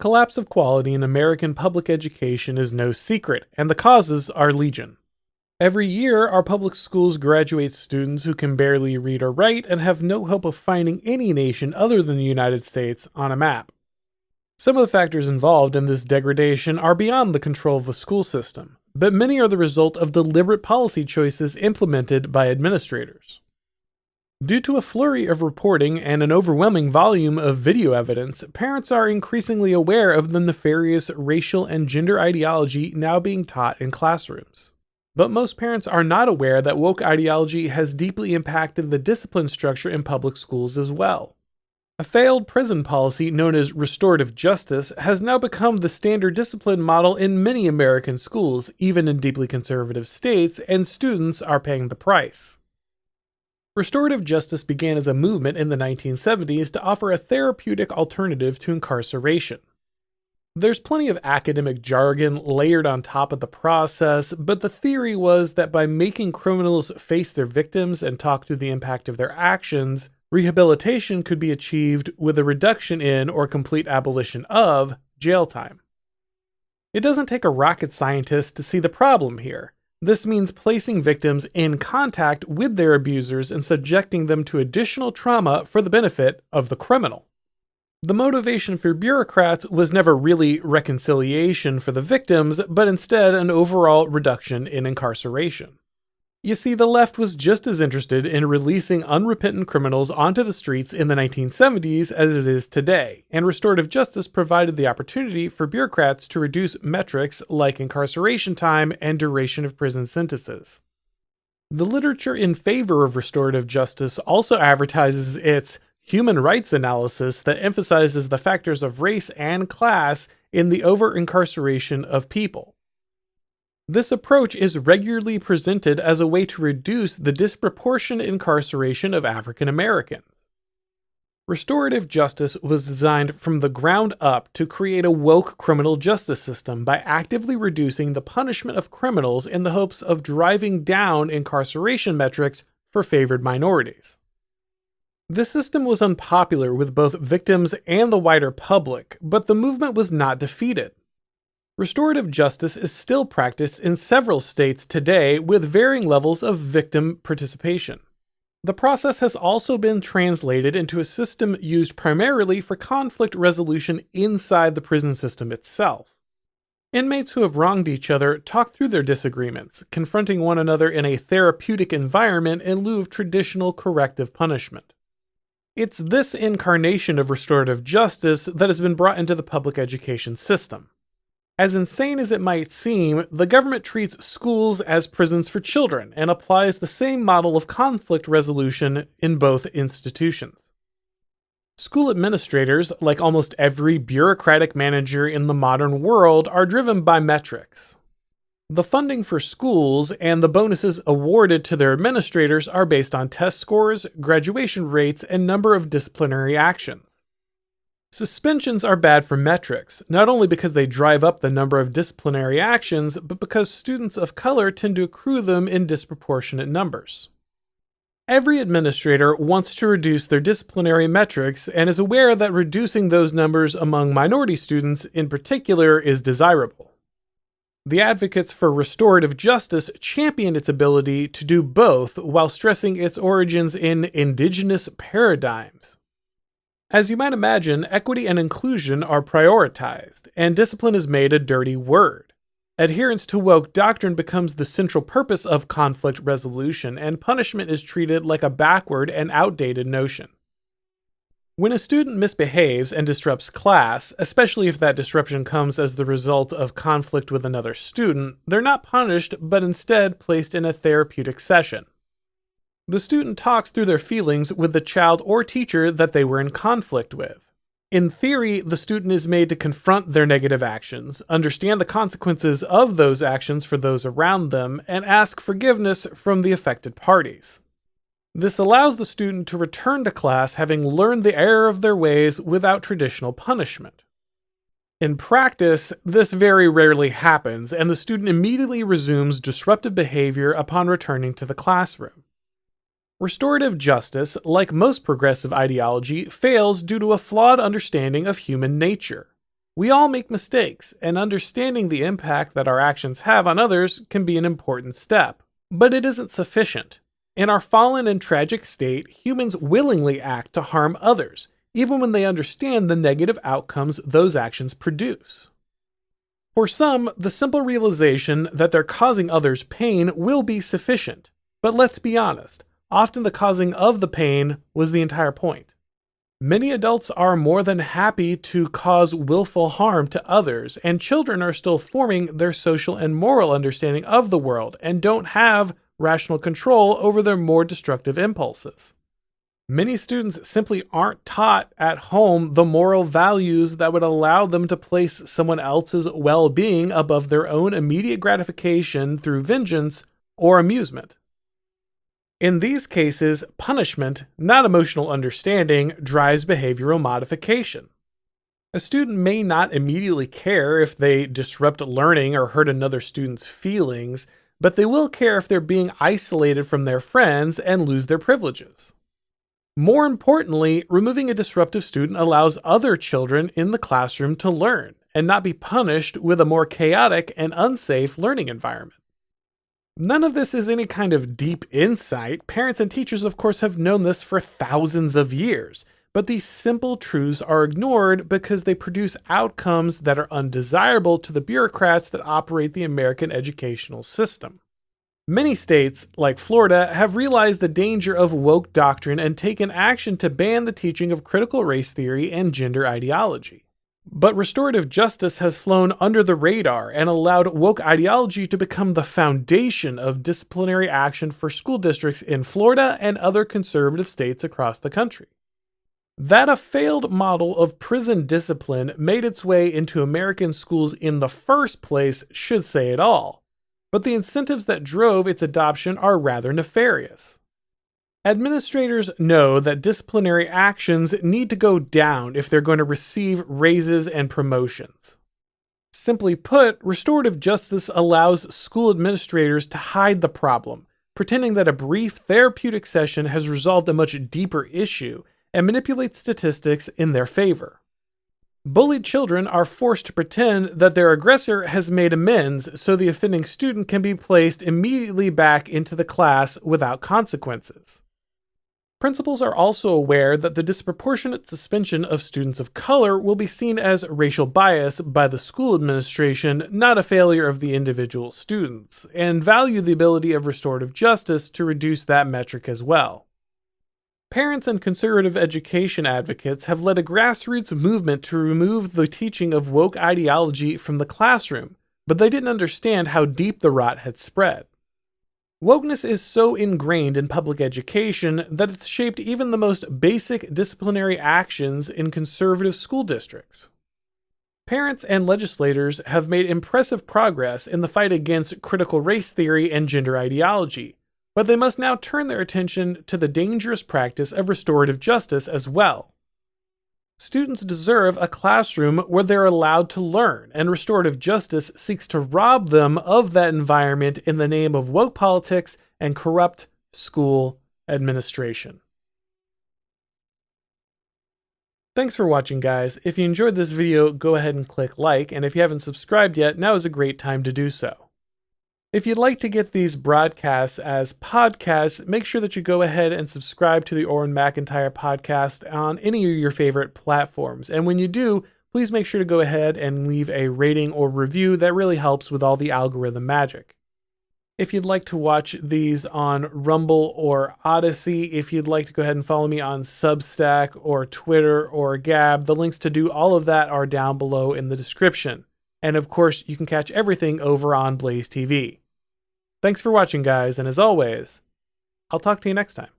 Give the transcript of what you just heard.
collapse of quality in American public education is no secret, and the causes are legion. Every year, our public schools graduate students who can barely read or write and have no hope of finding any nation other than the United States on a map. Some of the factors involved in this degradation are beyond the control of the school system, but many are the result of deliberate policy choices implemented by administrators. Due to a flurry of reporting and an overwhelming volume of video evidence, parents are increasingly aware of the nefarious racial and gender ideology now being taught in classrooms. But most parents are not aware that woke ideology has deeply impacted the discipline structure in public schools as well. A failed prison policy known as restorative justice has now become the standard discipline model in many American schools, even in deeply conservative states, and students are paying the price. Restorative justice began as a movement in the 1970s to offer a therapeutic alternative to incarceration. There's plenty of academic jargon layered on top of the process, but the theory was that by making criminals face their victims and talk through the impact of their actions, rehabilitation could be achieved with a reduction in or complete abolition of jail time. It doesn't take a rocket scientist to see the problem here. This means placing victims in contact with their abusers and subjecting them to additional trauma for the benefit of the criminal. The motivation for bureaucrats was never really reconciliation for the victims, but instead an overall reduction in incarceration. You see, the left was just as interested in releasing unrepentant criminals onto the streets in the 1970s as it is today, and restorative justice provided the opportunity for bureaucrats to reduce metrics like incarceration time and duration of prison sentences. The literature in favor of restorative justice also advertises its human rights analysis that emphasizes the factors of race and class in the over-incarceration of people. This approach is regularly presented as a way to reduce the disproportionate incarceration of African Americans. Restorative justice was designed from the ground up to create a woke criminal justice system by actively reducing the punishment of criminals in the hopes of driving down incarceration metrics for favored minorities. This system was unpopular with both victims and the wider public, but the movement was not defeated. Restorative justice is still practiced in several states today with varying levels of victim participation. The process has also been translated into a system used primarily for conflict resolution inside the prison system itself. Inmates who have wronged each other talk through their disagreements, confronting one another in a therapeutic environment in lieu of traditional corrective punishment. It's this incarnation of restorative justice that has been brought into the public education system. As insane as it might seem, the government treats schools as prisons for children and applies the same model of conflict resolution in both institutions. School administrators, like almost every bureaucratic manager in the modern world, are driven by metrics. The funding for schools and the bonuses awarded to their administrators are based on test scores, graduation rates, and number of disciplinary actions. Suspensions are bad for metrics, not only because they drive up the number of disciplinary actions, but because students of color tend to accrue them in disproportionate numbers. Every administrator wants to reduce their disciplinary metrics and is aware that reducing those numbers among minority students in particular is desirable. The advocates for restorative justice champion its ability to do both while stressing its origins in indigenous paradigms. As you might imagine, equity and inclusion are prioritized, and discipline is made a dirty word. Adherence to woke doctrine becomes the central purpose of conflict resolution, and punishment is treated like a backward and outdated notion. When a student misbehaves and disrupts class, especially if that disruption comes as the result of conflict with another student, they're not punished, but instead placed in a therapeutic session. The student talks through their feelings with the child or teacher that they were in conflict with. In theory, the student is made to confront their negative actions, understand the consequences of those actions for those around them, and ask forgiveness from the affected parties. This allows the student to return to class having learned the error of their ways without traditional punishment. In practice, this very rarely happens, and the student immediately resumes disruptive behavior upon returning to the classroom. Restorative justice, like most progressive ideology, fails due to a flawed understanding of human nature. We all make mistakes, and understanding the impact that our actions have on others can be an important step. But it isn't sufficient. In our fallen and tragic state, humans willingly act to harm others, even when they understand the negative outcomes those actions produce. For some, the simple realization that they're causing others pain will be sufficient. But let's be honest, often the causing of the pain was the entire point. Many adults are more than happy to cause willful harm to others, and children are still forming their social and moral understanding of the world and don't have rational control over their more destructive impulses. Many students simply aren't taught at home the moral values that would allow them to place someone else's well-being above their own immediate gratification through vengeance or amusement. In these cases, punishment, not emotional understanding, drives behavioral modification. A student may not immediately care if they disrupt learning or hurt another student's feelings, but they will care if they're being isolated from their friends and lose their privileges. More importantly, removing a disruptive student allows other children in the classroom to learn and not be punished with a more chaotic and unsafe learning environment. None of this is any kind of deep insight. Parents and teachers, of course, have known this for thousands of years, but these simple truths are ignored because they produce outcomes that are undesirable to the bureaucrats that operate the American educational system. Many states, like Florida, have realized the danger of woke doctrine and taken action to ban the teaching of critical race theory and gender ideology. But restorative justice has flown under the radar and allowed woke ideology to become the foundation of disciplinary action for school districts in Florida and other conservative states across the country. That a failed model of prison discipline made its way into American schools in the first place should say it all, but the incentives that drove its adoption are rather nefarious. Administrators know that disciplinary actions need to go down if they're going to receive raises and promotions. Simply put, restorative justice allows school administrators to hide the problem, pretending that a brief therapeutic session has resolved a much deeper issue and manipulate statistics in their favor. Bullied children are forced to pretend that their aggressor has made amends so the offending student can be placed immediately back into the class without consequences. Principals are also aware that the disproportionate suspension of students of color will be seen as racial bias by the school administration, not a failure of the individual students, and value the ability of restorative justice to reduce that metric as well. Parents and conservative education advocates have led a grassroots movement to remove the teaching of woke ideology from the classroom, but they didn't understand how deep the rot had spread. Wokeness is so ingrained in public education that it's shaped even the most basic disciplinary actions in conservative school districts. Parents and legislators have made impressive progress in the fight against critical race theory and gender ideology, but they must now turn their attention to the dangerous practice of restorative justice as well. Students deserve a classroom where they're allowed to learn, and restorative justice seeks to rob them of that environment in the name of woke politics and corrupt school administration. Thanks for watching, guys. If you enjoyed this video, go ahead and click like, and if you haven't subscribed yet, now is a great time to do so. If you'd like to get these broadcasts as podcasts, make sure that you go ahead and subscribe to the Auron McIntyre podcast on any of your favorite platforms. And when you do, please make sure to go ahead and leave a rating or review. That really helps with all the algorithm magic. If you'd like to watch these on Rumble or Odyssey, if you'd like to go ahead and follow me on Substack or Twitter or Gab, the links to do all of that are down below in the description. And of course, you can catch everything over on Blaze TV. Thanks for watching, guys, and as always, I'll talk to you next time.